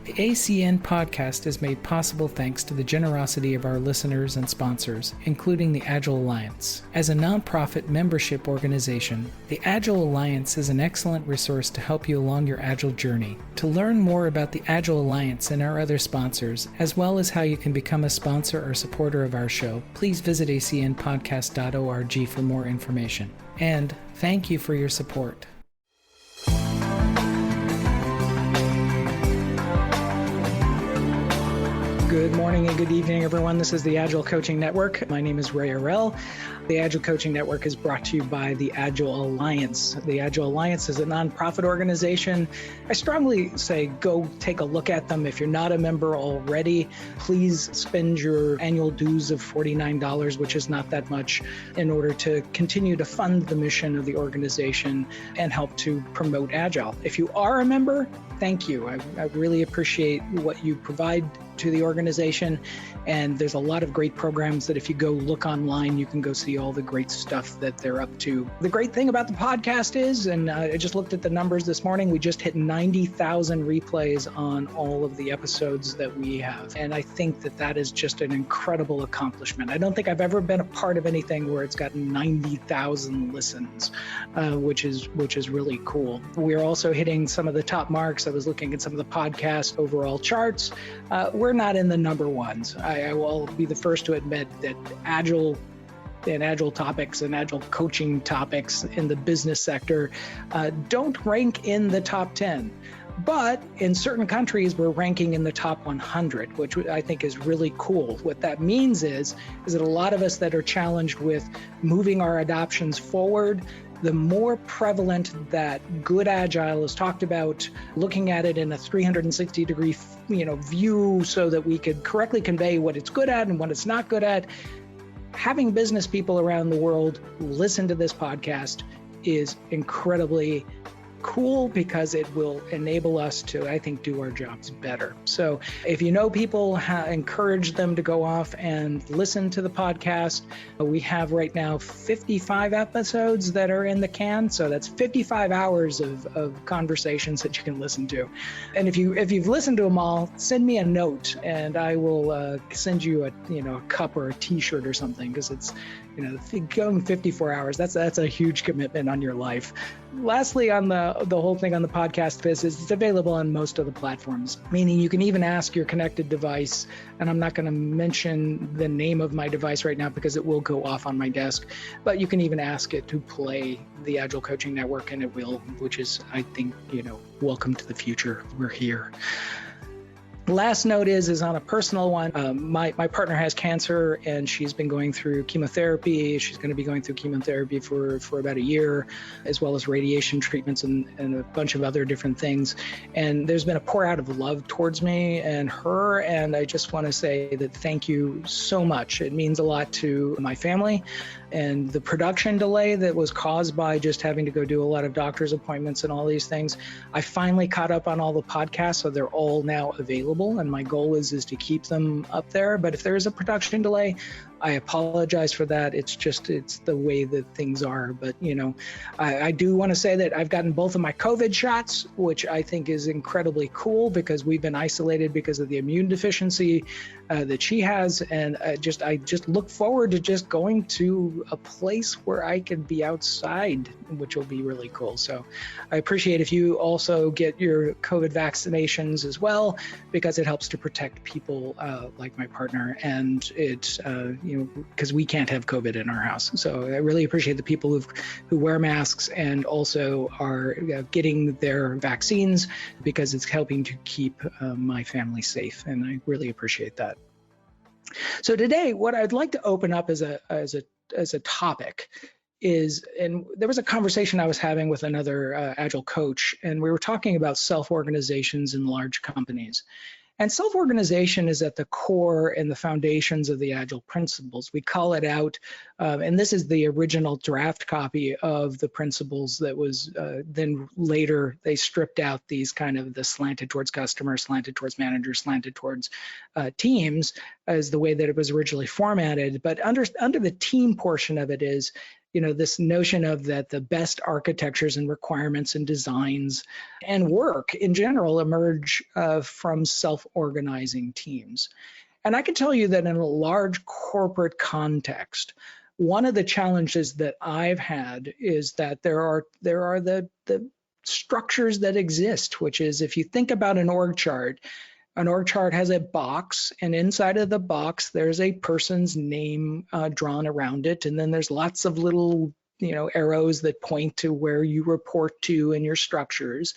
The ACN podcast is made possible thanks to the generosity of our listeners and sponsors, including the Agile Alliance. As a nonprofit membership organization, the Agile Alliance is an excellent resource to help you along your Agile journey. To learn more about the Agile Alliance and our other sponsors, as well as how you can become a sponsor or supporter of our show, please visit acnpodcast.org for more information. And thank you for your support. Good morning and good evening, everyone. This is the Agile Coaching Network. My name is Ray Arell. The Agile Coaching Network is brought to you by the Agile Alliance. The Agile Alliance is a nonprofit organization. I strongly say go take a look at them. If you're not a member already, please spend your annual dues of $49, which is not that much, in order to continue to fund the mission of the organization and help to promote Agile. If you are a member, thank you. I really appreciate what you provide to the organization, and there's a lot of great programs that if you go look online, you can go see all the great stuff that they're up to. The great thing about the podcast is, and I just looked at the numbers this morning, we just hit 90,000 replays on all of the episodes that we have, and I think that that is just an incredible accomplishment. I don't think I've ever been a part of anything where it's gotten 90,000 listens, which is really cool. We're also hitting some of the top marks. I was looking at some of the podcast overall charts. We're not in the number ones. I will be the first to admit that Agile topics and Agile coaching topics in the business sector don't rank in the top 10. But in certain countries, we're ranking in the top 100, which I think is really cool. What that means is that a lot of us that are challenged with moving our adoptions forward, the more prevalent that good Agile is talked about, looking at it in a 360-degree view so that we could correctly convey what it's good at and what it's not good at. Having business people around the world listen to this podcast is incredibly cool because it will enable us to, I think, do our jobs better. So if you know people, encourage them to go off and listen to the podcast. We have right now 55 episodes that are in the can. So that's 55 hours of conversations that you can listen to. And if you've listened to them all, send me a note and I will send you a cup or a t-shirt or something, because it's, going 54 hours, that's a huge commitment on your life. Lastly, on the whole thing on the podcast is it's available on most of the platforms, meaning you can even ask your connected device, and I'm not going to mention the name of my device right now because it will go off on my desk, but you can even ask it to play the Agile Coaching Network and it will, which is, I think, welcome to the future. We're here. Last note is on a personal one. My partner has cancer and she's been going through chemotherapy. She's going to be going through chemotherapy for about a year, as well as radiation treatments and a bunch of other different things. And there's been a pour out of love towards me and her. And I just want to say that thank you so much. It means a lot to my family. And the production delay that was caused by just having to go do a lot of doctor's appointments and all these things, I finally caught up on all the podcasts, so they're all now available. And my goal is to keep them up there. But if there is a production delay, I apologize for that. It's the way that things are. But, I do want to say that I've gotten both of my COVID shots, which I think is incredibly cool because we've been isolated because of the immune deficiency that she has. And I just look forward to just going to a place where I can be outside, which will be really cool. So I appreciate if you also get your COVID vaccinations as well, because it helps to protect people like my partner. And it, because we can't have COVID in our house. So I really appreciate the people who wear masks and also are getting their vaccines, because it's helping to keep my family safe. And I really appreciate that. So today, what I'd like to open up as a topic is, and there was a conversation I was having with another Agile coach, and we were talking about self-organizations in large companies. And self-organization is at the core and the foundations of the Agile principles. We call it out, and this is the original draft copy of the principles that was then later they stripped out these kind of the slanted towards customers, slanted towards managers, slanted towards teams as the way that it was originally formatted. But under the team portion of it is this notion of that the best architectures and requirements and designs and work in general emerge from self-organizing teams. And I can tell you that in a large corporate context, one of the challenges that I've had is that there are the structures that exist, which is if you think about an org chart has a box, and inside of the box, there's a person's name drawn around it. And then there's lots of little, arrows that point to where you report to in your structures.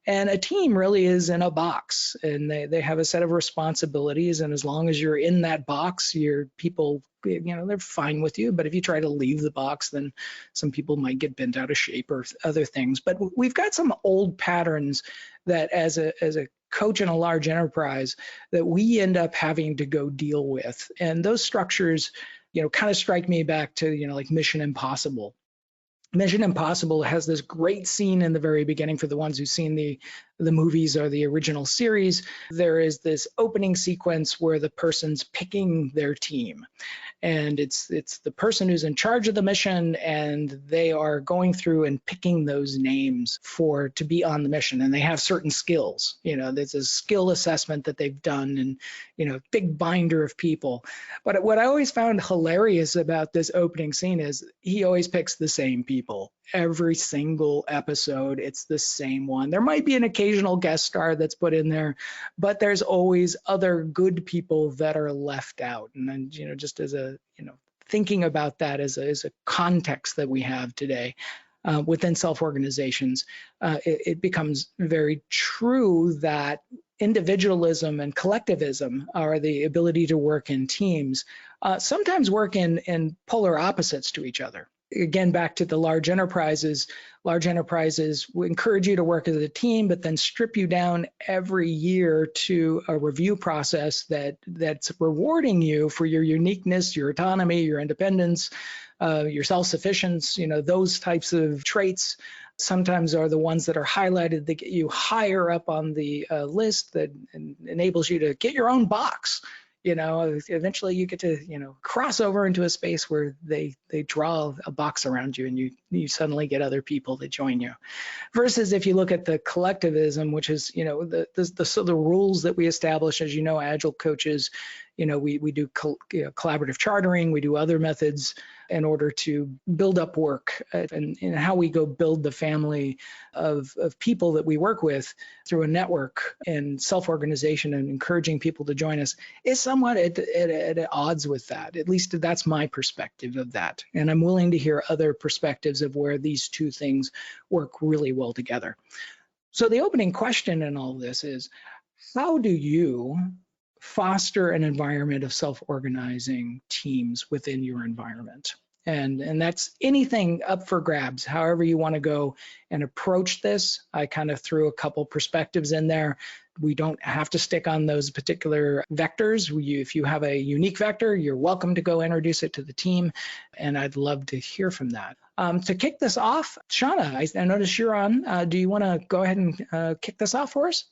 And a team really is in a box, and they have a set of responsibilities. And as long as you're in that box, your people, they're fine with you. But if you try to leave the box, then some people might get bent out of shape or other things. But we've got some old patterns that as a coach in a large enterprise that we end up having to go deal with. And those structures, kind of strike me back to, like Mission Impossible. Mission Impossible has this great scene in the very beginning for the ones who've seen the movies or the original series. There is this opening sequence where the person's picking their team. And it's the person who's in charge of the mission, and they are going through and picking those names to be on the mission. And they have certain skills. There's a skill assessment that they've done, and big binder of people. But what I always found hilarious about this opening scene is he always picks the same people. Every single episode, it's the same one. There might be an occasional guest star that's put in there, but there's always other good people that are left out. And then, just as a, thinking about that as a context that we have today within self-organizations, it becomes very true that individualism and collectivism are the ability to work in teams, sometimes work in polar opposites to each other. Again, back to the large enterprises will encourage you to work as a team, but then strip you down every year to a review process that's rewarding you for your uniqueness, your autonomy, your independence, your self-sufficiency. Those types of traits sometimes are the ones that are highlighted that get you higher up on the list that enables you to get your own box. Eventually you get to, cross over into a space where they draw a box around you, and you suddenly get other people to join you. Versus if you look at the collectivism, which is, the rules that we establish, as Agile coaches, we do collaborative chartering, we do other methods in order to build up work, and how we go build the family of people that we work with through a network and self-organization and encouraging people to join us is somewhat at odds with that. At least that's my perspective of that. And I'm willing to hear other perspectives of where these two things work really well together. So the opening question in all of this is, how do you foster an environment of self-organizing teams within your environment? And that's anything up for grabs, however you want to go and approach this. I kind of threw a couple perspectives in there. We don't have to stick on those particular vectors. If you have a unique vector, you're welcome to go introduce it to the team, and I'd love to hear from that. To kick this off, Shauna, I noticed you're on. Do you want to go ahead and kick this off for us?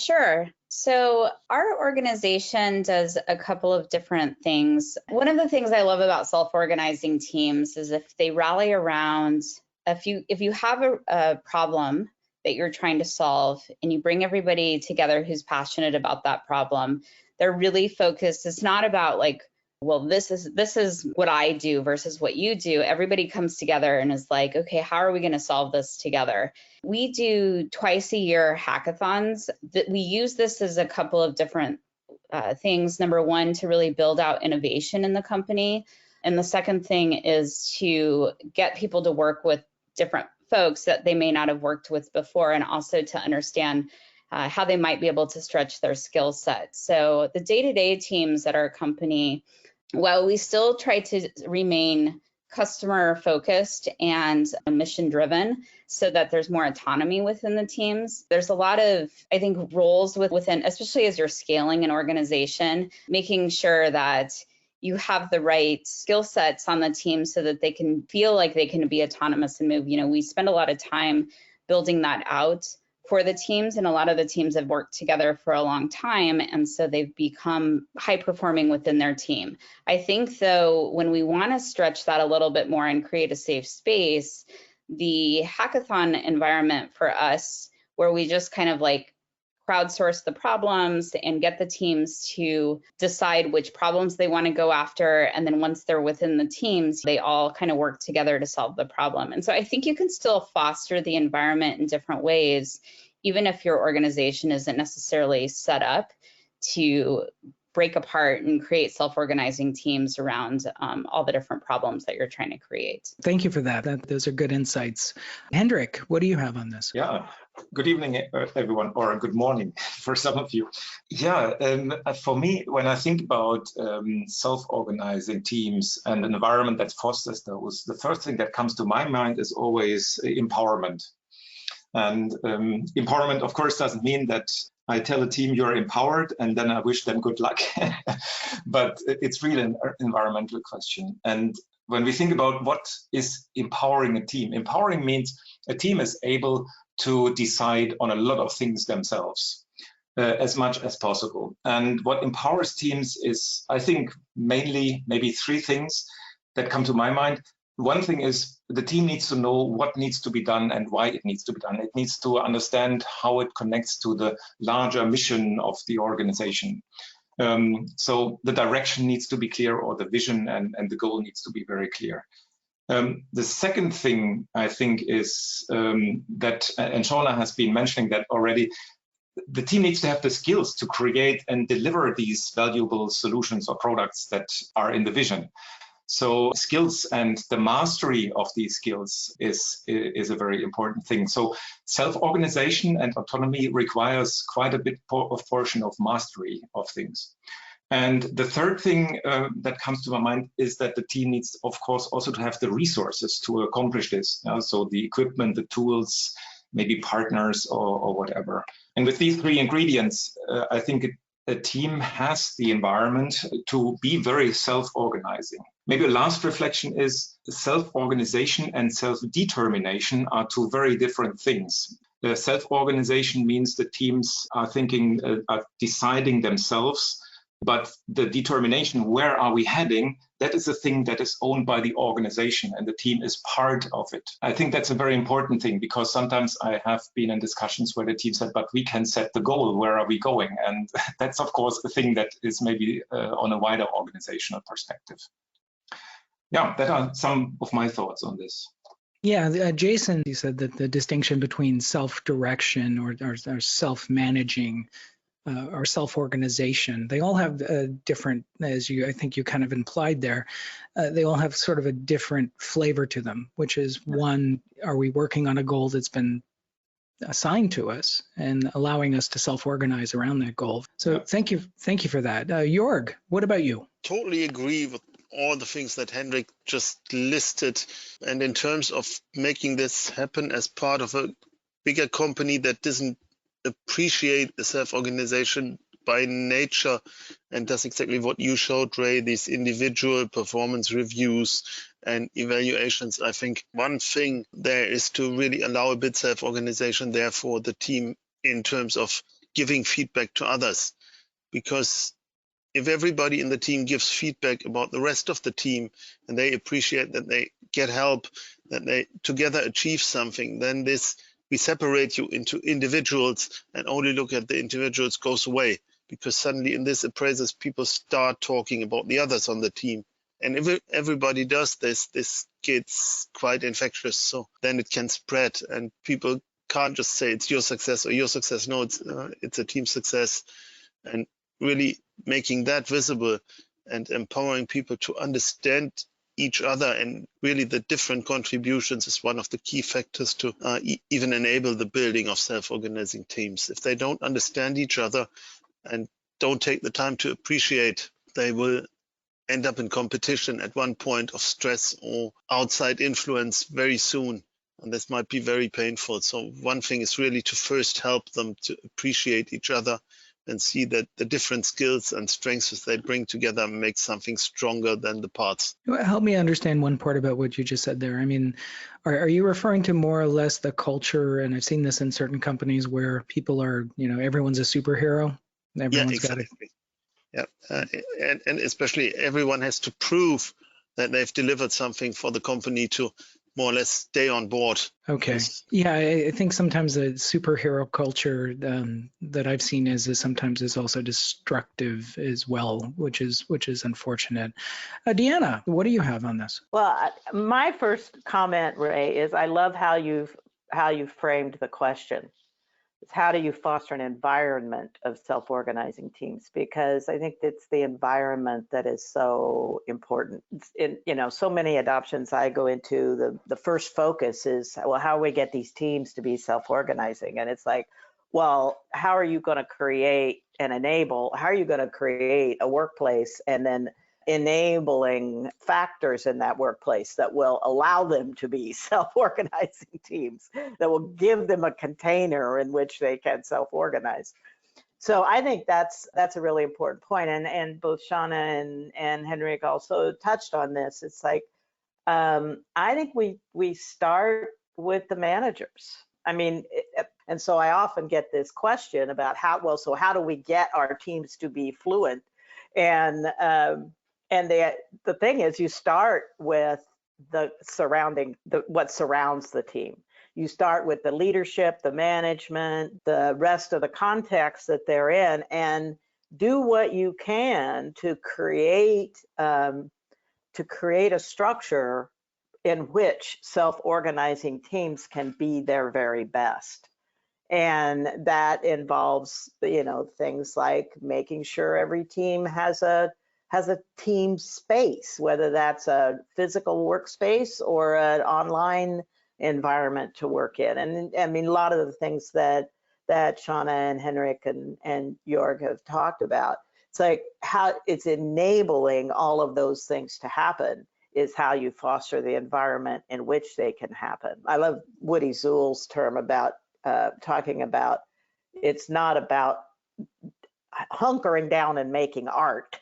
Sure. So our organization does a couple of different things. One of the things I love about self-organizing teams is if they rally around, if you have a problem that you're trying to solve and you bring everybody together who's passionate about that problem, they're really focused. It's not about like, well, this is what I do versus what you do. Everybody comes together and is like, okay, how are we going to solve this together? We do twice a year hackathons. We use this as a couple of different things. Number one, to really build out innovation in the company. And the second thing is to get people to work with different folks that they may not have worked with before, and also to understand how they might be able to stretch their skill set. So the day-to-day teams at our company, while we still try to remain customer focused and mission driven so that there's more autonomy within the teams, there's a lot of, I think, roles within, especially as you're scaling an organization, making sure that you have the right skill sets on the team so that they can feel like they can be autonomous and move. We spend a lot of time building that out for the teams, and a lot of the teams have worked together for a long time, and so they've become high performing within their team. I think, though, when we want to stretch that a little bit more and create a safe space, the hackathon environment for us, where we just kind of like crowdsource the problems and get the teams to decide which problems they want to go after. And then once they're within the teams, they all kind of work together to solve the problem. And so I think you can still foster the environment in different ways, even if your organization isn't necessarily set up to break apart and create self-organizing teams around all the different problems that you're trying to create. Thank you for that. Those are good insights. Hendrik, what do you have on this? Yeah, good evening, everyone, or good morning for some of you. Yeah, for me, when I think about self-organizing teams and an environment that fosters those, the first thing that comes to my mind is always empowerment. And empowerment, of course, doesn't mean that I tell a team you're empowered and then I wish them good luck. But it's really an environmental question. And when we think about what is empowering a team, empowering means a team is able to decide on a lot of things themselves as much as possible. And what empowers teams is, I think, mainly maybe three things that come to my mind. One thing is the team needs to know what needs to be done and why it needs to be done. It needs to understand how it connects to the larger mission of the organization. So the direction needs to be clear, or the vision and the goal needs to be very clear. The second thing I think is that, and Shauna has been mentioning that already, the team needs to have the skills to create and deliver these valuable solutions or products that are in the vision. So skills and the mastery of these skills is a very important thing. So self-organization and autonomy requires quite a bit of portion of mastery of things. And the third thing that comes to my mind is that the team needs, of course, also to have the resources to accomplish this. So the equipment, the tools, maybe partners or whatever. And with these three ingredients, I think a team has the environment to be very self-organizing. Maybe a last reflection is self-organization and self-determination are two very different things. The self-organization means the teams are thinking, are deciding themselves, but the determination, where are we heading, that is a thing that is owned by the organization and the team is part of it. I think that's a very important thing, because sometimes I have been in discussions where the team said, but we can set the goal, where are we going? And that's, of course, a thing that is maybe on a wider organizational perspective. Yeah, that are some of my thoughts on this. Yeah, Jason, you said that the distinction between self-direction or self-managing or self-organization, they all have different, as I think you kind of implied there, they all have sort of a different flavor to them, which is one, are we working on a goal that's been assigned to us and allowing us to self-organize around that goal? So thank you for that. Jorg, what about you? Totally agree with all the things that Hendrik just listed. And in terms of making this happen as part of a bigger company that doesn't appreciate the self-organization by nature and does exactly what you showed, Ray, these individual performance reviews and evaluations, I think one thing there is to really allow a bit self-organization there for the team in terms of giving feedback to others. Because if everybody in the team gives feedback about the rest of the team and they appreciate that they get help, that they together achieve something, then we separate you into individuals and only look at the individuals goes away, because suddenly in this appraisals, people start talking about the others on the team. And if everybody does this gets quite infectious. So then it can spread and people can't just say it's your success or your success. No, it's a team success. And really making that visible and empowering people to understand each other and really the different contributions is one of the key factors to even enable the building of self-organizing teams. If they don't understand each other and don't take the time to appreciate, they will end up in competition at one point of stress or outside influence very soon. And this might be very painful. So one thing is really to first help them to appreciate each other, and see that the different skills and strengths they bring together make something stronger than the parts. Help me understand one part about what you just said there. I mean, are you referring to more or less the culture? And I've seen this in certain companies where people are, everyone's a superhero. Everyone's got it. Yeah, and especially everyone has to prove that they've delivered something for the company to more or less stay on board. Okay. Yeah, I think sometimes the superhero culture that I've seen is sometimes is also destructive as well, which is unfortunate. Deanna, what do you have on this? Well, my first comment, Ray, is I love how you've framed the question. It's how do you foster an environment of self-organizing teams? Because I think it's the environment that is so important. In so many adoptions I go into, the first focus is, well, how do we get these teams to be self-organizing? And it's like, well, how are you going to create and enable? How are you going to create a workplace and then enabling factors in that workplace that will allow them to be self-organizing teams, that will give them a container in which they can self-organize. So I think that's a really important point. And both Shauna and Henrik also touched on this. It's like, I think we start with the managers. I mean, and so I often get this question about how do we get our teams to be fluent? And the thing is, you start with what surrounds the team. You start with the leadership, the management, the rest of the context that they're in, and do what you can to create a structure in which self-organizing teams can be their very best. And that involves, things like making sure every team has a team space, whether that's a physical workspace or an online environment to work in. And I mean, a lot of the things that Shauna and Henrik and Jörg have talked about, it's like how it's enabling all of those things to happen is how you foster the environment in which they can happen. I love Woody Zuhl's term about talking about it's not about hunkering down and making art.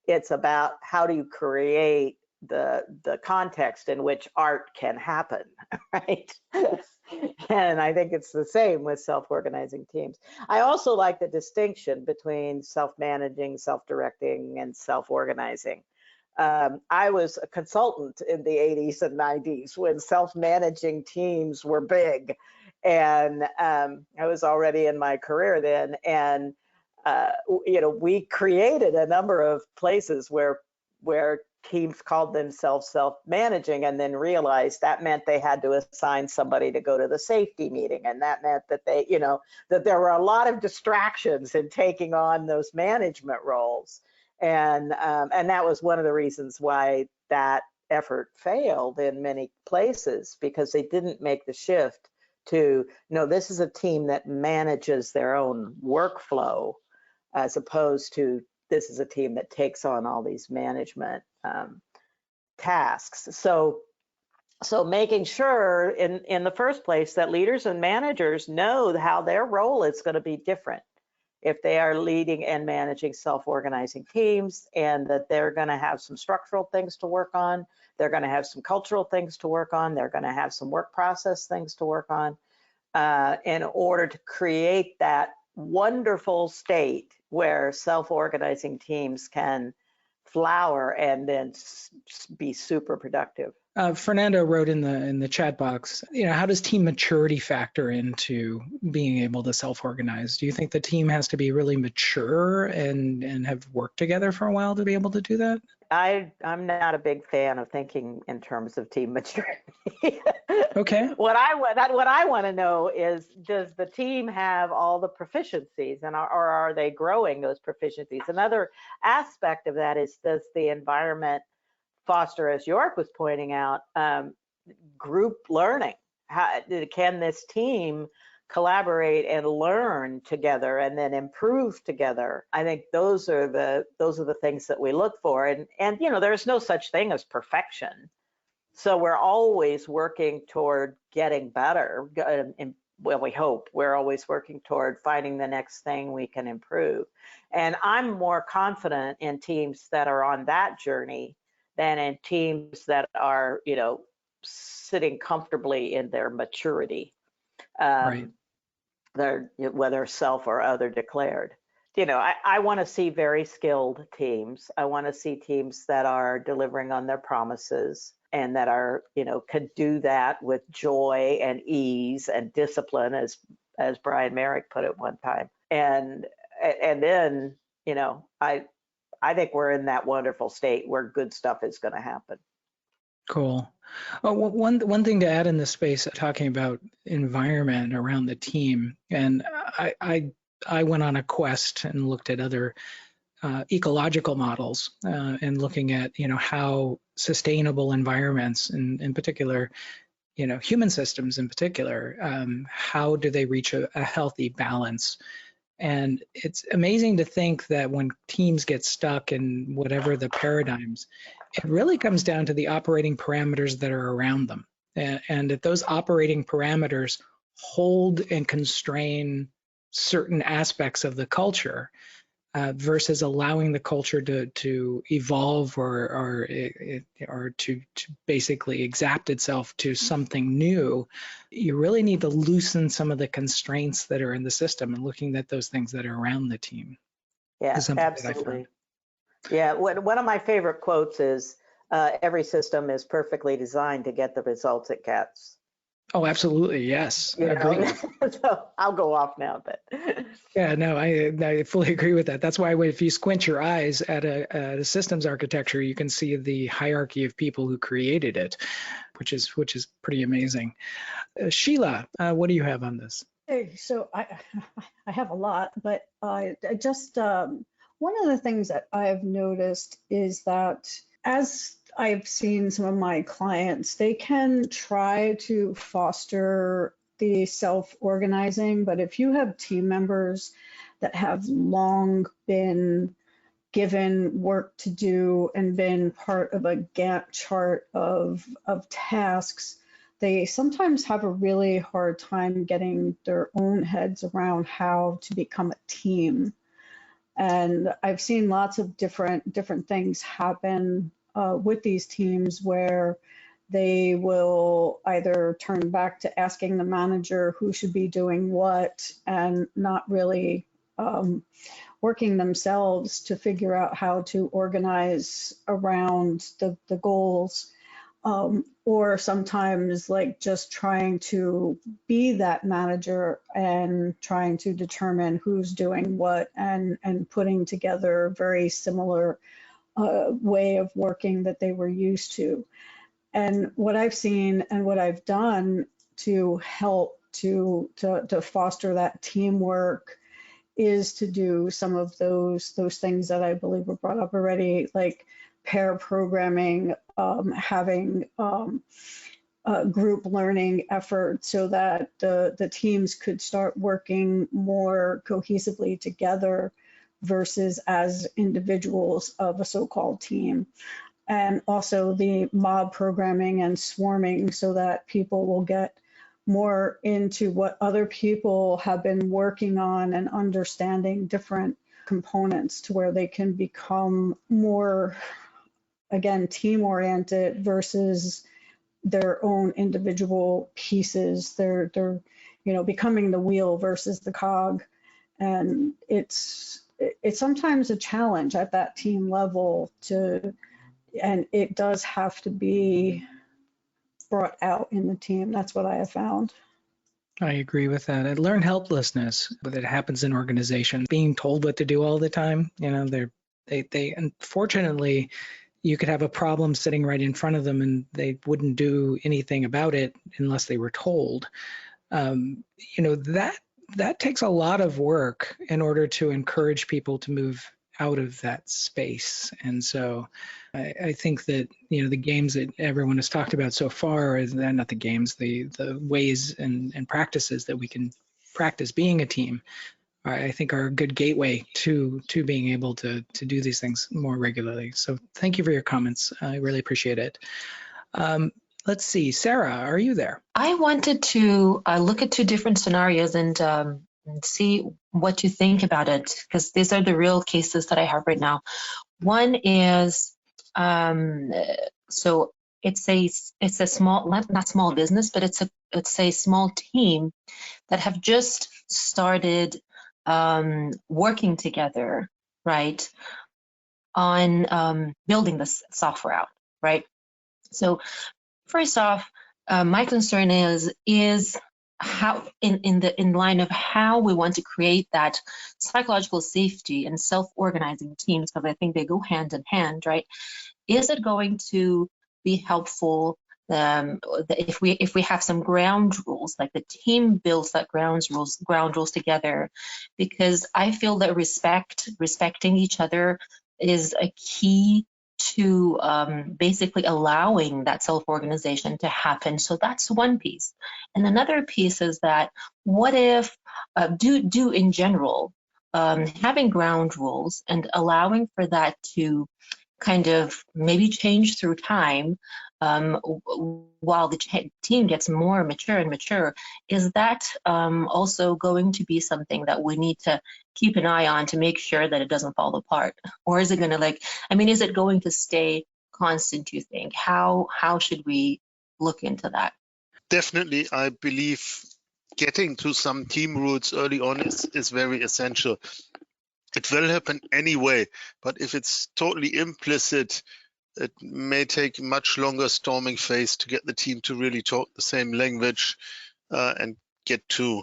It's about how do you create the context in which art can happen, right? And I think it's the same with self-organizing teams. I also like the distinction between self-managing, self-directing, and self-organizing. I was a consultant in the 80s and 90s when self-managing teams were big. And I was already in my career then. And we created a number of places where teams called themselves self-managing, and then realized that meant they had to assign somebody to go to the safety meeting, and that meant that that there were a lot of distractions in taking on those management roles, and that was one of the reasons why that effort failed in many places, because they didn't make the shift to, no, this is a team that manages their own workflow, as opposed to this is a team that takes on all these management tasks. So making sure in the first place that leaders and managers know how their role is going to be different if they are leading and managing self-organizing teams, and that they're going to have some structural things to work on, they're going to have some cultural things to work on, they're going to have some work process things to work on, in order to create that wonderful state where self-organizing teams can flower and then be super productive. Fernando wrote in the chat box, how does team maturity factor into being able to self-organize? Do you think the team has to be really mature and have worked together for a while to be able to do that? I'm not a big fan of thinking in terms of team maturity. Okay. What I want to know is, does the team have all the proficiencies, or are they growing those proficiencies? Another aspect of that is, does the environment foster, as Jörg was pointing out, group learning? How can this team collaborate and learn together and then improve together? I think those are the things that we look for. And there's no such thing as perfection. So we're always working toward getting better, well, we hope we're always working toward finding the next thing we can improve. And I'm more confident in teams that are on that journey than in teams that are, sitting comfortably in their maturity, Right. whether self or other declared. I want to see very skilled teams. I want to see teams that are delivering on their promises and that are, could do that with joy and ease and discipline, as Brian Merrick put it one time. And then, I think we're in that wonderful state where good stuff is going to happen. Cool. Oh, one thing to add in this space, talking about environment around the team, and I went on a quest and looked at other ecological models and looking at how sustainable environments, in particular, human systems in particular, how do they reach a healthy balance? And it's amazing to think that when teams get stuck in whatever the paradigms, it really comes down to the operating parameters that are around them. And that those operating parameters hold and constrain certain aspects of the culture versus allowing the culture to evolve or to basically exact itself to something new. You really need to loosen some of the constraints that are in the system and looking at those things that are around the team. Yeah, absolutely. Yeah, one of my favorite quotes is, every system is perfectly designed to get the results it gets. Oh, absolutely. Yes. Agree. So I'll go off now, but. Yeah, no, I fully agree with that. That's why if you squint your eyes at a systems architecture, you can see the hierarchy of people who created it, which is pretty amazing. Sheila, what do you have on this? Hey, so I have a lot, but I just one of the things that I've noticed is that as I've seen some of my clients, they can try to foster the self-organizing, but if you have team members that have long been given work to do and been part of a Gantt chart of tasks, they sometimes have a really hard time getting their own heads around how to become a team. And I've seen lots of different things happen with these teams where they will either turn back to asking the manager who should be doing what and not really working themselves to figure out how to organize around the goals. Or sometimes like just trying to be that manager and trying to determine who's doing what and putting together a very similar way of working that they were used to. And what I've seen and what I've done to help to foster that teamwork is to do some of those things that I believe were brought up already, like pair programming, having group learning effort so that the teams could start working more cohesively together versus as individuals of a so-called team. And also the mob programming and swarming so that people will get more into what other people have been working on and understanding different components to where they can become more, again, team-oriented versus their own individual pieces. They're becoming the wheel versus the cog. And it's sometimes a challenge at that team level and it does have to be brought out in the team. That's what I have found. I agree with that. And learn helplessness that happens in organizations. Being told what to do all the time, they unfortunately, you could have a problem sitting right in front of them and they wouldn't do anything about it unless they were told. That takes a lot of work in order to encourage people to move out of that space. And so I think that, the games that everyone has talked about so far is not the games, the ways and practices that we can practice being a team, I think are a good gateway to being able to do these things more regularly. So thank you for your comments. I really appreciate it. Let's see, Sarah, are you there? I wanted to look at two different scenarios and see what you think about it, because these are the real cases that I have right now. One is so it's a small, not small business, but it's a small team that have just started working together, right, on building this software out, right? So first off, my concern is how in line of how we want to create that psychological safety and self-organizing teams, because I think they go hand in hand, right? Is it going to be helpful if we have some ground rules, like the team builds that ground rules together? Because I feel that respecting each other is a key to basically allowing that self-organization to happen. So that's one piece. And another piece is that what if do in general having ground rules and allowing for that to kind of maybe change through time while the team gets more mature and mature, is that also going to be something that we need to keep an eye on to make sure that it doesn't fall apart? Or is it going to is it going to stay constant, you think? How should we look into that? Definitely, I believe getting to some team rules early on is very essential. It will happen anyway, but if it's totally implicit, it may take much longer storming phase to get the team to really talk the same language and get to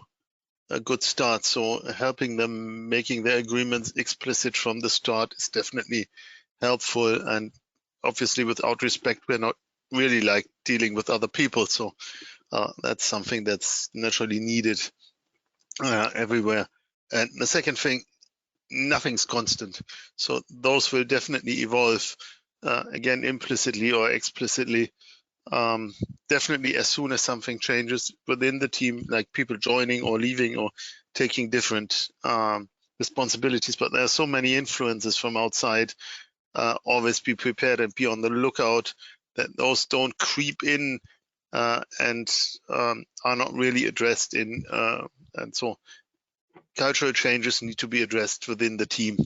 a good start. So helping them making their agreements explicit from the start is definitely helpful. And obviously without respect, we're not really like dealing with other people. So that's something that's naturally needed everywhere. And the second thing, nothing's constant. So those will definitely evolve, again, implicitly or explicitly. Definitely as soon as something changes within the team, like people joining or leaving or taking different responsibilities, but there are so many influences from outside. Always be prepared and be on the lookout that those don't creep in and are not really addressed in, and so cultural changes need to be addressed within the team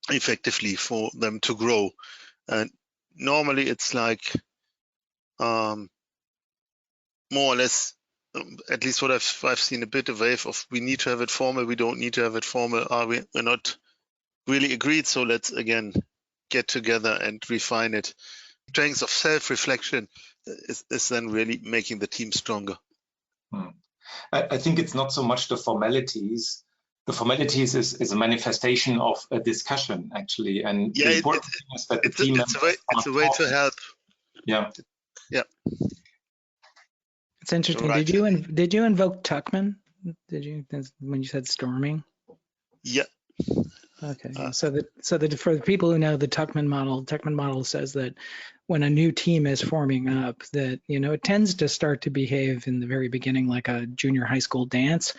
effectively for them to grow. And normally it's like more or less, at least what I've seen, a bit of wave of we need to have it formal, we don't need to have it formal, we're not really agreed, so let's again get together and refine it. Strengths of self-reflection is then really making the team stronger. I think it's not so much the formalities. The formalities is a manifestation of a discussion, actually. And yeah, the important thing is that the team it's a way to help. Yeah. Yeah. It's interesting. Right. Did you invoke Tuckman? Did you, when you said storming? Yeah. Okay. So for the people who know the Tuckman model says that when a new team is forming up, that it tends to start to behave in the very beginning like a junior high school dance.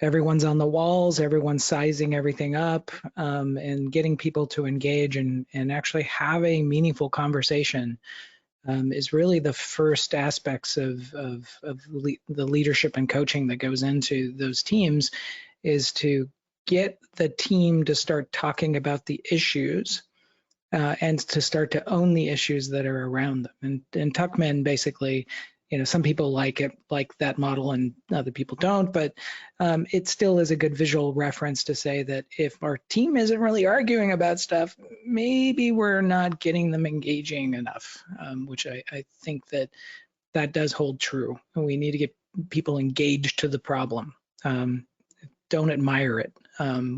Everyone's on the walls, everyone's sizing everything up, and getting people to engage and actually have a meaningful conversation is really the first aspects of the leadership and coaching that goes into those teams, is to get the team to start talking about the issues and to start to own the issues that are around them. And Tuckman basically, some people like that model and other people don't, but it still is a good visual reference to say that if our team isn't really arguing about stuff, maybe we're not getting them engaging enough, which I think that does hold true. We need to get people engaged to the problem. Don't admire it,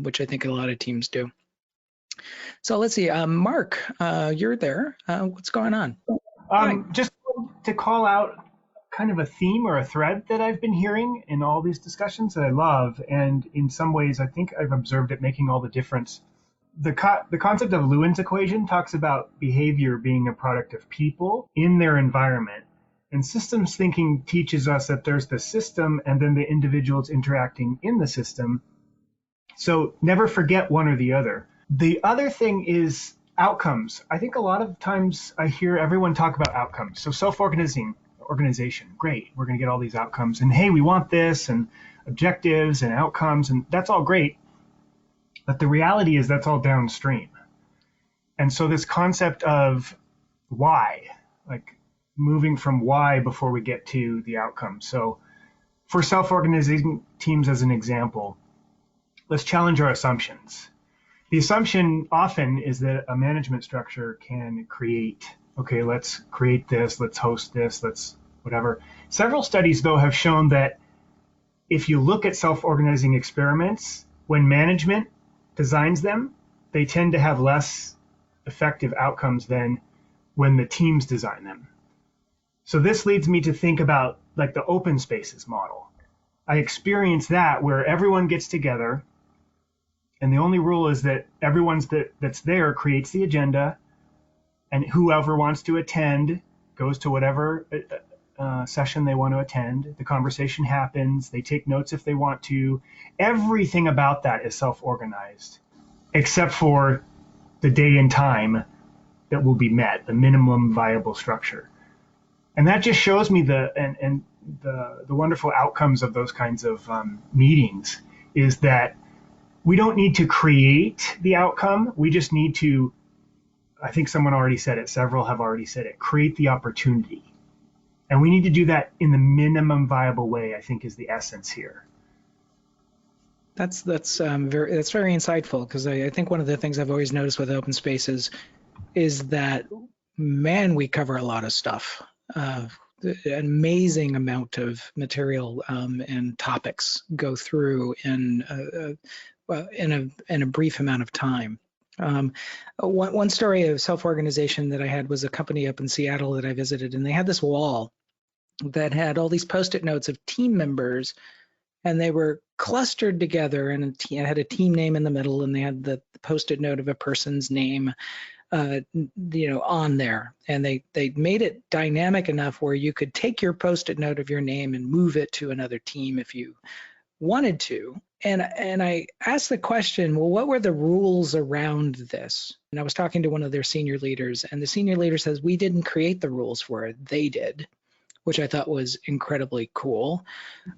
which I think a lot of teams do. So let's see, Mark, you're there. What's going on? Just to call out kind of a theme or a thread that I've been hearing in all these discussions that I love, and in some ways I think I've observed it making all the difference. The concept of Lewin's equation talks about behavior being a product of people in their environment. And systems thinking teaches us that there's the system and then the individuals interacting in the system. So never forget one or the other. The other thing is outcomes. I think a lot of times I hear everyone talk about outcomes. So self-organizing organization. Great, we're going to get all these outcomes, and hey, we want this, and objectives and outcomes, and that's all great. But the reality is that's all downstream. And so this concept of why, like moving from why before we get to the outcome. So for self-organizing teams as an example, let's challenge our assumptions. The assumption often is that a management structure can create, okay, let's create this, let's host this, let's whatever. Several studies, though, have shown that if you look at self-organizing experiments, when management designs them, they tend to have less effective outcomes than when the teams design them. So this leads me to think about like the open spaces model. I experience that where everyone gets together, and the only rule is that everyone's that's there creates the agenda, and whoever wants to attend goes to whatever session they want to attend. The conversation happens. They take notes if they want to. Everything about that is self-organized, except for the day and time that will be met, the minimum viable structure. And that just shows me the wonderful outcomes of those kinds of meetings is that we don't need to create the outcome. We just need to, I think someone already said it, several have already said it, create the opportunity. And we need to do that in the minimum viable way, I think is the essence here. That's very insightful, because I think one of the things I've always noticed with open spaces is that, man, we cover a lot of stuff. An amazing amount of material and topics go through in a brief amount of time. One story of self-organization that I had was a company up in Seattle that I visited, and they had this wall that had all these Post-it notes of team members, and they were clustered together, and it had a team name in the middle, and they had the Post-it note of a person's name on there, and they made it dynamic enough where you could take your Post-it note of your name and move it to another team if you wanted to. And I asked the question, well, what were the rules around this? And I was talking to one of their senior leaders, and the senior leader says, we didn't create the rules for it, they did, which I thought was incredibly cool.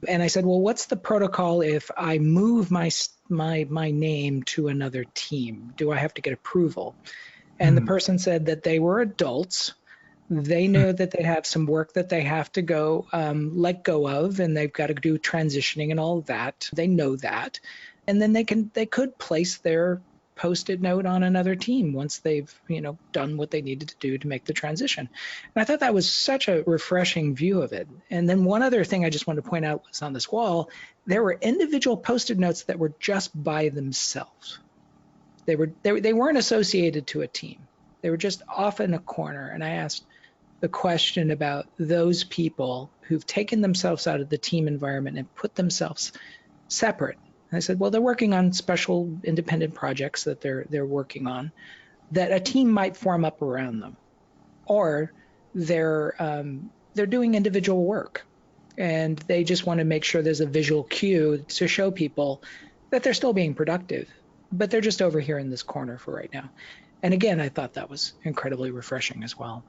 And I said, well, what's the protocol if I move my name to another team? Do I have to get approval? And the person said that they were adults. They know that they have some work that they have to go let go of, and they've got to do transitioning and all of that. They know that. And then they could place their Post-it note on another team once they've done what they needed to do to make the transition. And I thought that was such a refreshing view of it. And then one other thing I just wanted to point out was on this wall, there were individual Post-it notes that were just by themselves. They weren't associated to a team. They were just off in a corner. And I asked the question about those people who've taken themselves out of the team environment and put themselves separate. And I said, well, they're working on special independent projects that they're working on that a team might form up around them, or they're doing individual work, and they just want to make sure there's a visual cue to show people that they're still being productive, but they're just over here in this corner for right now. And again, I thought that was incredibly refreshing as well.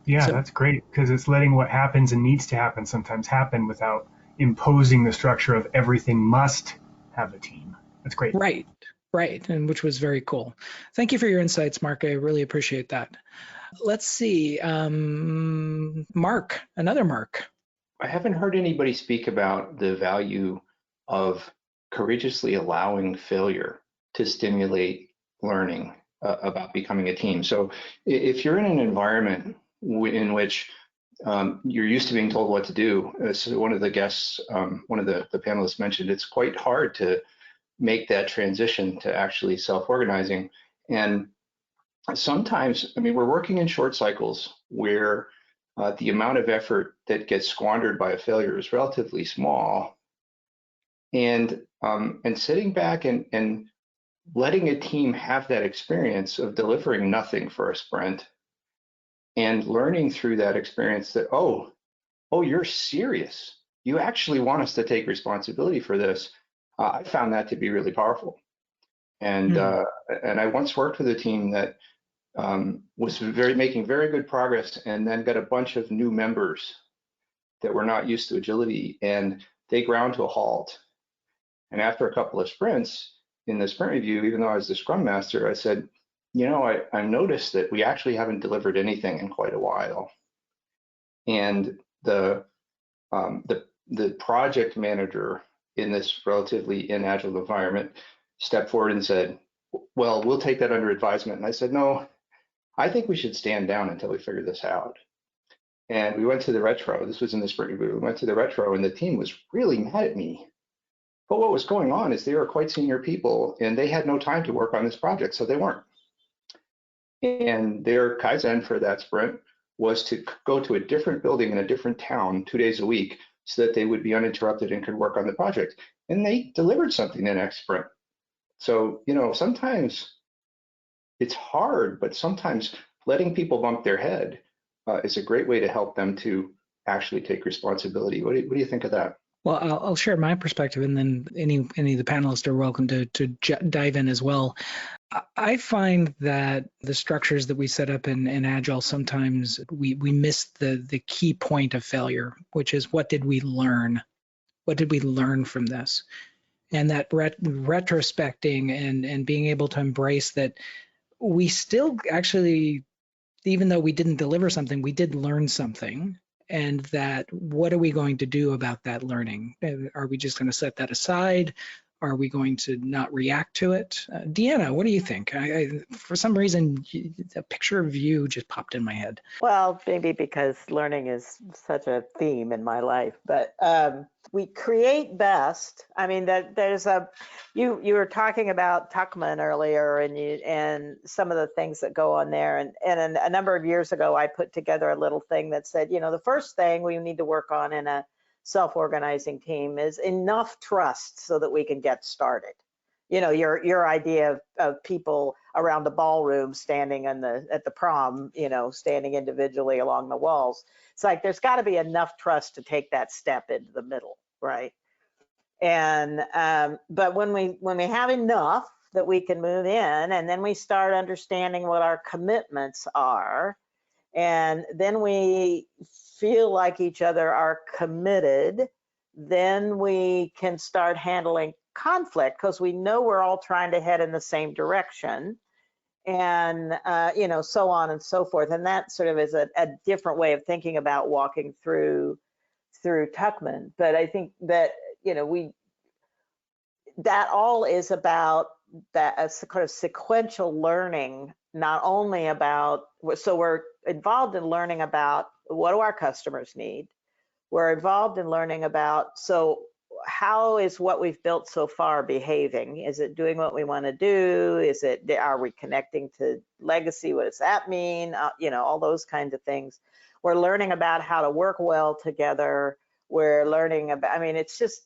Yeah, so, that's great, because it's letting what happens and needs to happen sometimes happen without imposing the structure of everything must have a team. That's great. Right, and which was very cool. Thank you for your insights, Mark. I really appreciate that. Let's see, Mark, another Mark. I haven't heard anybody speak about the value of courageously allowing failure to stimulate learning about becoming a team. So if you're in an environment in which you're used to being told what to do, as one of the guests, one of the panelists mentioned, it's quite hard to make that transition to actually self-organizing. And sometimes, I mean, we're working in short cycles where the amount of effort that gets squandered by a failure is relatively small. And sitting back and letting a team have that experience of delivering nothing for a sprint and learning through that experience that, oh, you're serious. You actually want us to take responsibility for this. I found that to be really powerful. And I once worked with a team that was making very good progress, and then got a bunch of new members that were not used to agility, and they ground to a halt. And after a couple of sprints in the sprint review, even though I was the scrum master, I said, you know, I noticed that we actually haven't delivered anything in quite a while. And the project manager in this relatively inagile environment stepped forward and said, well, we'll take that under advisement. And I said, no, I think we should stand down until we figure this out. And we went to the retro. This was in the sprint review. We went to the retro, and the team was really mad at me. But what was going on is they were quite senior people, and they had no time to work on this project, so they weren't. And their Kaizen for that sprint was to go to a different building in a different town 2 days a week so that they would be uninterrupted and could work on the project. And they delivered something the next sprint. So, you know, sometimes it's hard, but sometimes letting people bump their head is a great way to help them to actually take responsibility. What do you think of that? Well, I'll share my perspective, and then any of the panelists are welcome to dive in as well. I find that the structures that we set up in Agile, sometimes we miss the key point of failure, which is, what did we learn? What did we learn from this? And that retrospecting and being able to embrace that we still actually, even though we didn't deliver something, we did learn something. And that, what are we going to do about that learning? Are we just going to set that aside? Are we going to not react to it? Deanna, what do you think? For some reason, a picture of you just popped in my head. Well, maybe because learning is such a theme in my life, but we create best. I mean, you were talking about Tuckman earlier, and some of the things that go on there. And a number of years ago, I put together a little thing that said, you know, the first thing we need to work on in a self-organizing team is enough trust so that we can get started. You know, your idea of people around the ballroom standing at the prom, you know, standing individually along the walls. It's like, there's got to be enough trust to take that step into the middle, right? And but when we have enough that we can move in, and then we start understanding what our commitments are, and then we feel like each other are committed, then we can start handling conflict, because we know we're all trying to head in the same direction, and you know, so on and so forth. And that sort of is a different way of thinking about walking through Tuckman. But I think that, you know, that all is about that kind of sequential learning, not only about, so we're involved in learning about what do our customers need. We're involved in learning about, so how is what we've built so far behaving? Is it doing what we want to do? Are we connecting to legacy? What does that mean? You know, all those kinds of things. We're learning about how to work well together. We're learning about, I mean, it's just,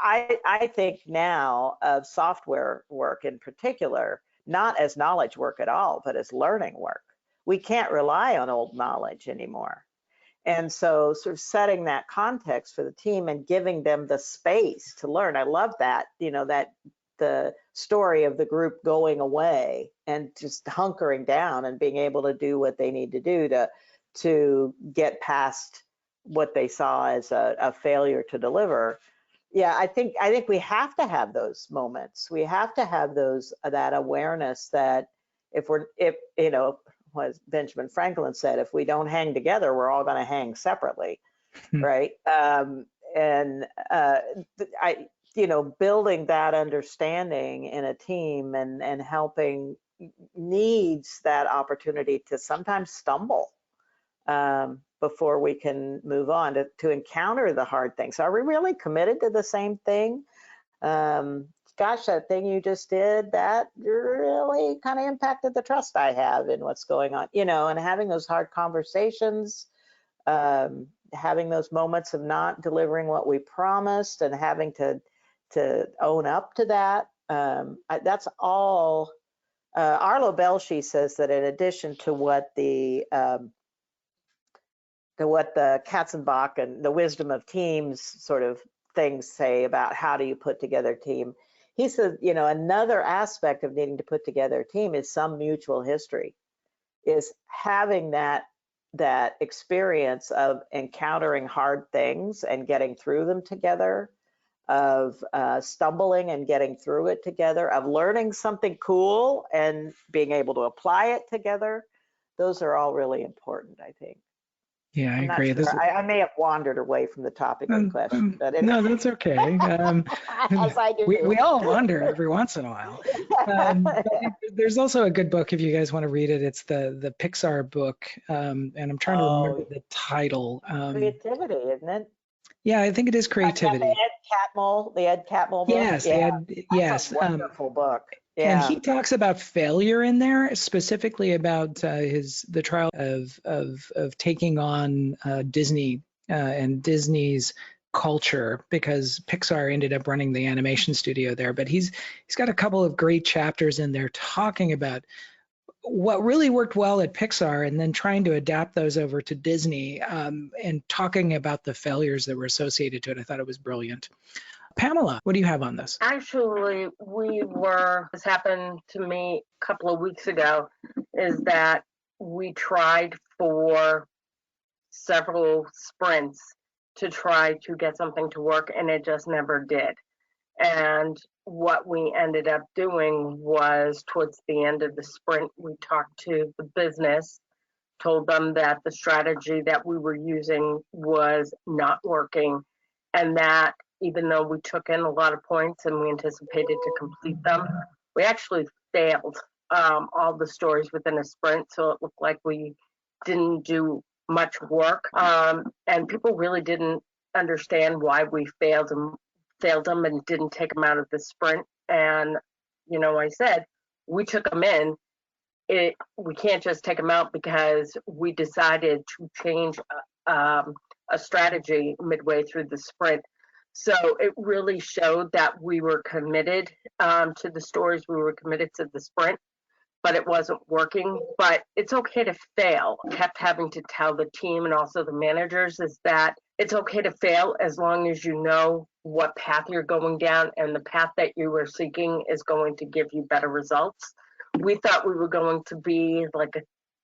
I think now of software work in particular, not as knowledge work at all, but as learning work. We can't rely on old knowledge anymore. And so sort of setting that context for the team and giving them the space to learn. I love that, you know, that the story of the group going away and just hunkering down and being able to do what they need to do to get past what they saw as a failure to deliver. Yeah, I think we have to have those moments. We have to have that awareness that if you know, as Benjamin Franklin said, if we don't hang together, we're all going to hang separately, right? You know, building that understanding in a team and helping needs that opportunity to sometimes stumble before we can move on to encounter the hard things. Are we really committed to the same thing? Gosh, that thing you just did, that really kind of impacted the trust I have in what's going on, you know, and having those hard conversations, having those moments of not delivering what we promised and having to own up to that. That's all. Arlo Belshi says that in addition to what the Katzenbach and the wisdom of teams sort of things say about how do you put together a team, he said, you know, another aspect of needing to put together a team is some mutual history, is having that that experience of encountering hard things and getting through them together, of stumbling and getting through it together, of learning something cool and being able to apply it together. Those are all really important, I think. Yeah, I I'm not agree. sure. I may have wandered away from the topic of the question, but anyway. No, that's okay. As I do. We all wander every once in a while. But there's also a good book if you guys want to read it. It's the Pixar book, and I'm trying to remember the title. Creativity, isn't it? Yeah, I think it is Creativity. The Ed Catmull book. Yes, yes. That's a wonderful book. Yeah. And he talks about failure in there, specifically about the trial of taking on Disney and Disney's culture, because Pixar ended up running the animation studio there. But he's got a couple of great chapters in there talking about what really worked well at Pixar and then trying to adapt those over to Disney, and talking about the failures that were associated to it. I thought it was brilliant. Pamela, what do you have on this? Actually, this happened to me a couple of weeks ago, is that we tried for several sprints to try to get something to work, and it just never did. And what we ended up doing was, towards the end of the sprint, we talked to the business, told them that the strategy that we were using was not working, and that even though we took in a lot of points and we anticipated to complete them, we actually failed all the stories within a sprint. So it looked like we didn't do much work. And people really didn't understand why we failed them and didn't take them out of the sprint. And, I said, we took them in. We can't just take them out because we decided to change a strategy midway through the sprint. So it really showed that we were committed to the stories, we were committed to the sprint, but it wasn't working. But it's okay to fail. I kept having to tell the team and also the managers is that it's okay to fail as long as you know what path you're going down, and the path that you were seeking is going to give you better results. We thought we were going to be like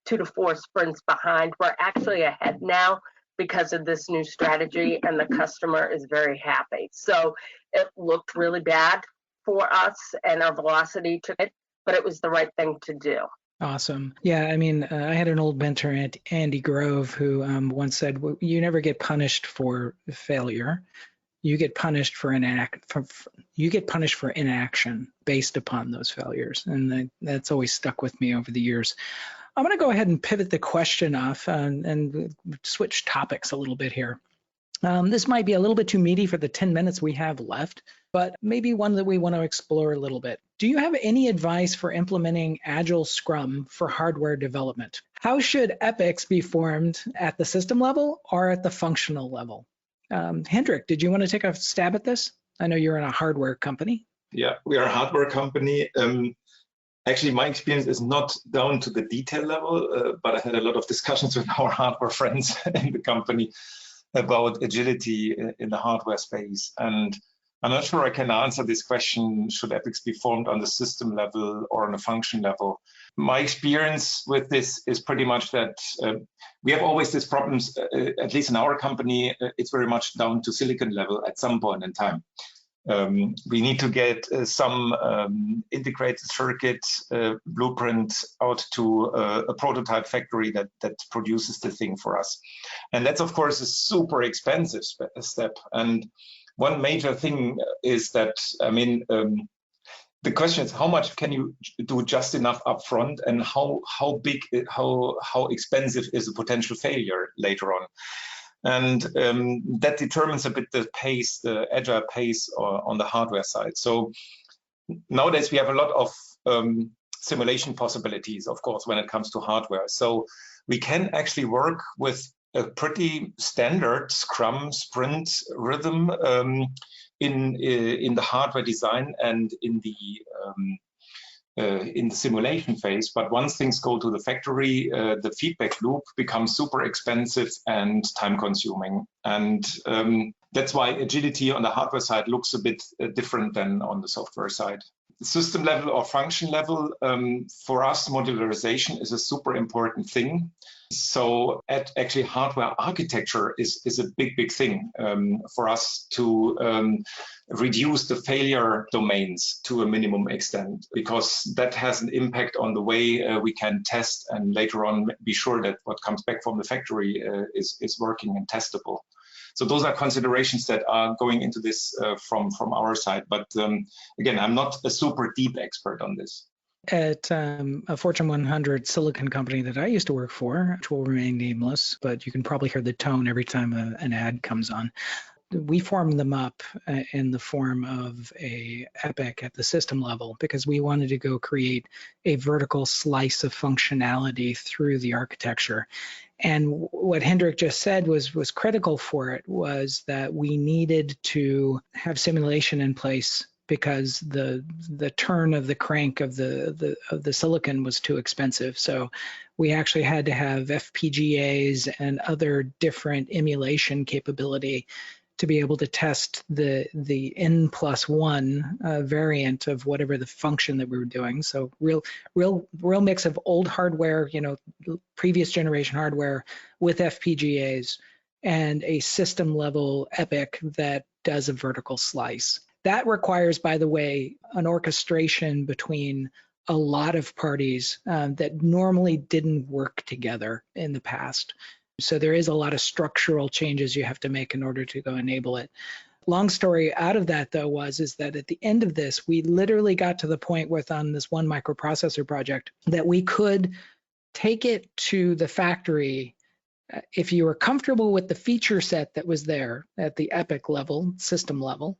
2 to 4 sprints behind. We're actually ahead now because of this new strategy, and the customer is very happy. So it looked really bad for us and our velocity took it, but it was the right thing to do. Awesome. Yeah, I mean, I had an old mentor, Andy Grove, who once said, "You never get punished for failure. You get punished for inaction based upon those failures." And that's always stuck with me over the years. I'm going to go ahead and pivot the question off and switch topics a little bit here. This might be a little bit too meaty for the 10 minutes we have left, but maybe one that we want to explore a little bit. Do you have any advice for implementing Agile Scrum for hardware development? How should epics be formed at the system level or at the functional level? Hendrik, did you want to take a stab at this? I know you're in a hardware company. Yeah, we are a hardware company. Actually, my experience is not down to the detail level, but I had a lot of discussions with our hardware friends in the company about agility in the hardware space. And I'm not sure I can answer this question, should epics be formed on the system level or on a function level? My experience with this is pretty much that we have always these problems, at least in our company, it's very much down to silicon level at some point in time. We need to get some integrated circuit blueprint out to a prototype factory that produces the thing for us. And that's, of course, a super expensive step. And one major thing is that, the question is how much can you do just enough upfront, and how expensive is a potential failure later on? And that determines a bit the pace, the agile pace on the hardware side. So nowadays we have a lot of simulation possibilities, of course, when it comes to hardware. So we can actually work with a pretty standard Scrum sprint rhythm in the hardware design and in the simulation phase. But once things go to the factory, the feedback loop becomes super expensive and time consuming. And that's why agility on the hardware side looks a bit different than on the software side. system level or function level, for us, modularization is a super important thing. So actually hardware architecture is a big thing for us to reduce the failure domains to a minimum extent, because that has an impact on the way we can test and later on be sure that what comes back from the factory is working and testable. So those are considerations that are going into this from our side. But again, I'm not a super deep expert on this. At a Fortune 100 silicon company that I used to work for, which will remain nameless, but you can probably hear the tone every time an ad comes on. We formed them up in the form of a epic at the system level because we wanted to go create a vertical slice of functionality through the architecture. And what Hendrik just said was critical for it, was that we needed to have simulation in place because the turn of the crank of the silicon was too expensive. So we actually had to have FPGAs and other different emulation capability to be able to test the N+1 variant of whatever the function that we were doing. So real mix of old hardware, previous generation hardware with FPGAs and a system level epic that does a vertical slice. That requires, by the way, an orchestration between a lot of parties that normally didn't work together in the past. So there is a lot of structural changes you have to make in order to go enable it. Long story out of that, though, is that at the end of this, we literally got to the point with on this one microprocessor project that we could take it to the factory. If you were comfortable with the feature set that was there at the epic level, system level,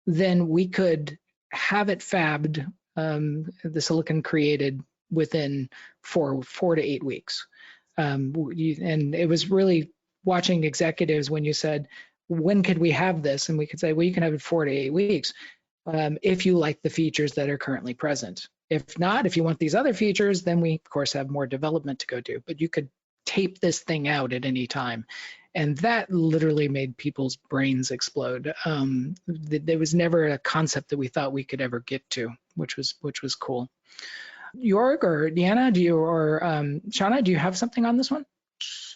then we could have it fabbed, the silicon created within 4 to 8 weeks. And it was really watching executives when you said, when could we have this? And we could say, well, you can have it 4 to 8 weeks if you like the features that are currently present. If not, if you want these other features, then we, of course, have more development to go do. But you could tape this thing out at any time. And that literally made people's brains explode. There was never a concept that we thought we could ever get to, which was cool. Jörg or Deanna, Shauna, do you have something on this one?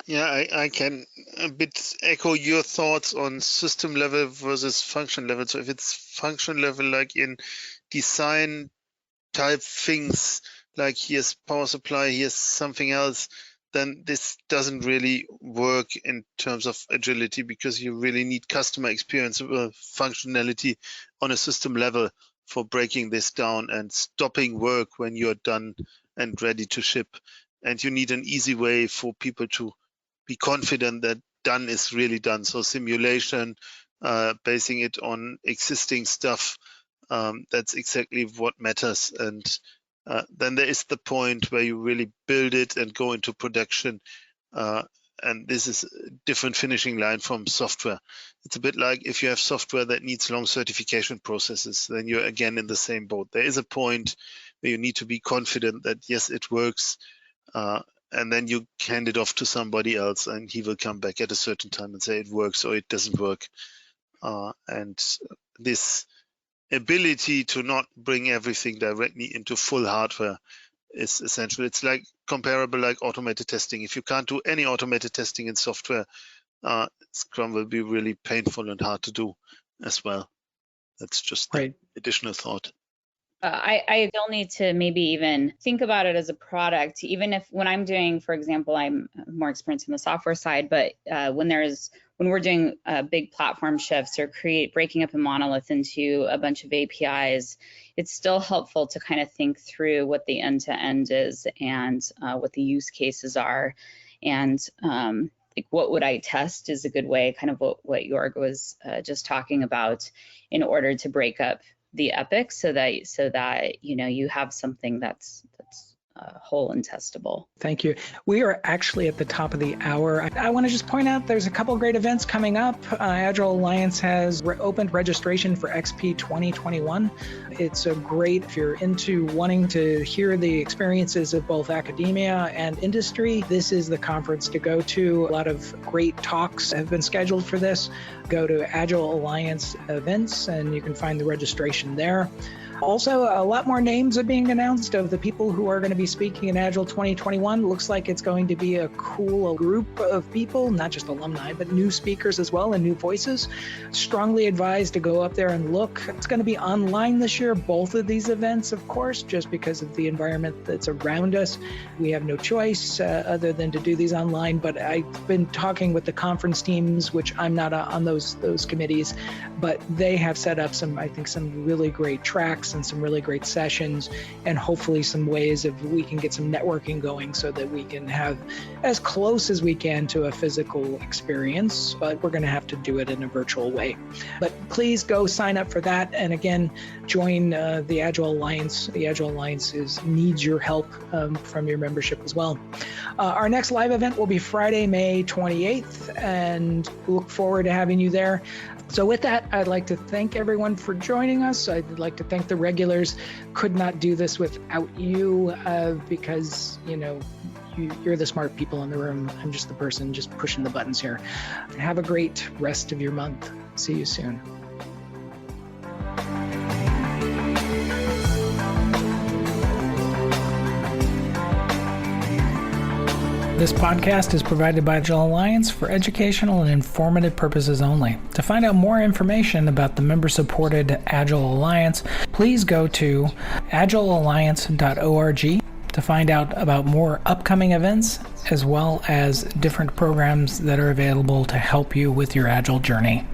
Yeah, I can a bit echo your thoughts on system level versus function level. So if it's function level, like in design type things, like here's power supply, here's something else, then this doesn't really work in terms of agility, because you really need customer experience functionality on a system level for breaking this down and stopping work when you're done and ready to ship. And you need an easy way for people to be confident that done is really done. So simulation, basing it on existing stuff, that's exactly what matters. And then there is the point where you really build it and go into production. And this is a different finishing line from software. It's a bit like if you have software that needs long certification processes, then you're again in the same boat. There is a point where you need to be confident that, yes, it works. And then you hand it off to somebody else and he will come back at a certain time and say it works or it doesn't work. And this ability to not bring everything directly into full hardware is essential. It's like comparable like automated testing. If you can't do any automated testing in software, Scrum will be really painful and hard to do as well. That's just right. Additional thought. I still need to maybe even think about it as a product, even if when I'm doing, for example, I'm more experienced in the software side, but when we're doing big platform shifts or breaking up a monolith into a bunch of APIs, it's still helpful to kind of think through what the end-to-end is and what the use cases are. And like what would I test is a good way, kind of what Jörg was just talking about, in order to break up the epic so that you have something that's whole and testable. Thank you. We are actually at the top of the hour. I want to just point out there's a couple great events coming up. Agile Alliance has opened registration for XP 2021. It's a great, if you're into wanting to hear the experiences of both academia and industry, this is the conference to go to. A lot of great talks have been scheduled for this. Go to Agile Alliance events and you can find the registration there. Also, a lot more names are being announced of the people who are going to be speaking in Agile 2021. Looks like it's going to be a cool group of people, not just alumni, but new speakers as well and new voices. Strongly advised to go up there and look. It's going to be online this year, both of these events, of course, just because of the environment that's around us. We have no choice other than to do these online, but I've been talking with the conference teams, which I'm not on those committees, but they have set up some really great tracks and some really great sessions, and hopefully some ways we can get some networking going so that we can have as close as we can to a physical experience, but we're going to have to do it in a virtual way. But please go sign up for that. And again, join the Agile Alliance. The Agile Alliance needs your help from your membership as well. Our next live event will be Friday, May 28th, and look forward to having you there. So with that, I'd like to thank everyone for joining us. I'd like to thank the regulars. Could not do this without you because, you're the smart people in the room. I'm just the person just pushing the buttons here. Have a great rest of your month. See you soon. This podcast is provided by Agile Alliance for educational and informative purposes only. To find out more information about the member-supported Agile Alliance, please go to agilealliance.org to find out about more upcoming events, as well as different programs that are available to help you with your Agile journey.